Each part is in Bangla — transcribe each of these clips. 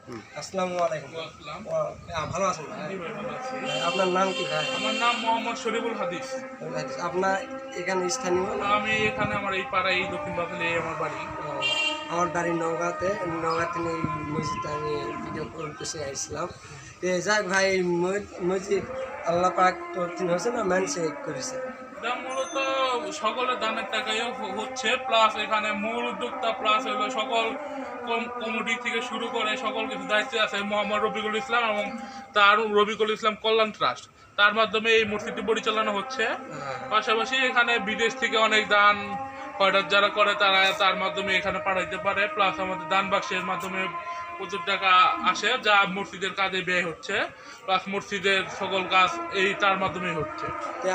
আসসালামু আলাইকুম। আসসালাম। ভালো আছেন ভাই? জি ভাই, ভালো আছি। আপনার নাম কি ভাই? আমার নাম মোহাম্মদ শরীফুল হাদিস। আপনার এখানে স্থানীয় না? আমি এখানে আমার এই পাড়ায় এই দক্ষিণ বাকলে আমার বাড়ি। ও, আমার বাড়ি নওগাঁতে। নওগাঁতে এই মসজিদে আমি ভিডিও করতেছি আসছিলাম। যাক ভাই, মসজিদ আল্লাহ পাক তরফিন হয়েছে না মানুষে করেছে? এটা মূলত সকলের দানের টাকায় হচ্ছে, প্লাস এখানে মূল উদ্যোক্তা প্লাস হলো সকল কমিটি থেকে শুরু করে সকল কিছু দায়িত্বে আছে মোহাম্মদ রফিকুল ইসলাম এবং তার রফিকুল ইসলাম কল্যাণ ট্রাস্ট। তার মাধ্যমে এই মসজিদটি পরিচালনা হচ্ছে। পাশাপাশি এখানে বিদেশ থেকে অনেক দান খয়রাত যারা করে তারা তার মাধ্যমে এখানে পাঠাইতে পারে, প্লাস আমাদের দান বাক্সের মাধ্যমে প্রচুর টাকা আসে যা মসজিদের কাজে ব্যয় হচ্ছে, প্লাস মসজিদের সকল কাজ এই তার মাধ্যমেই হচ্ছে।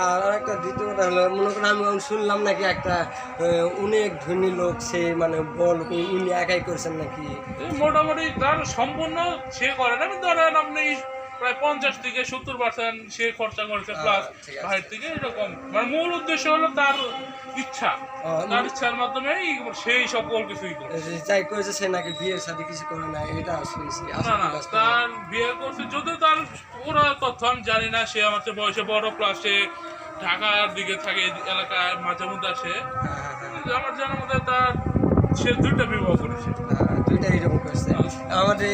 আর একটা দ্বিতীয় কথা হলো, মনে করেন আমি শুনলাম নাকি একটা অনেক ধনী লোক, সে মানে বল উনি একাই করেছেন নাকি? এই মোটামুটি তার সম্পূর্ণ সে করে না, কিন্তু ধরেন আপনি প্রায় 50 থেকে 70% সে খরচা করেছে, প্লাস ঠিক আছে। বাইরে থেকে এরকম। মানে মূল উদ্দেশ্য হলো তার ইচ্ছা, তার ইচ্ছার মাধ্যমে সেই সকল কিছুই করে। যাই করেছে সে নাকি বিয়ের সাথে কিছু করে না, এটা শুনছি। না না, তার বিয়ে করছে যদিও তার পুরো তথ্য আমি জানি না। সে আমার চেয়ে বয়সে বড়, প্লাস সে ঢাকার দিকে থাকে, এই এলাকায় মাঝে মধ্যে আসে। আমার জানার মধ্যে তার সে 2টা বিবাহ করেছে। দুইটা এরকম করছে আমাদের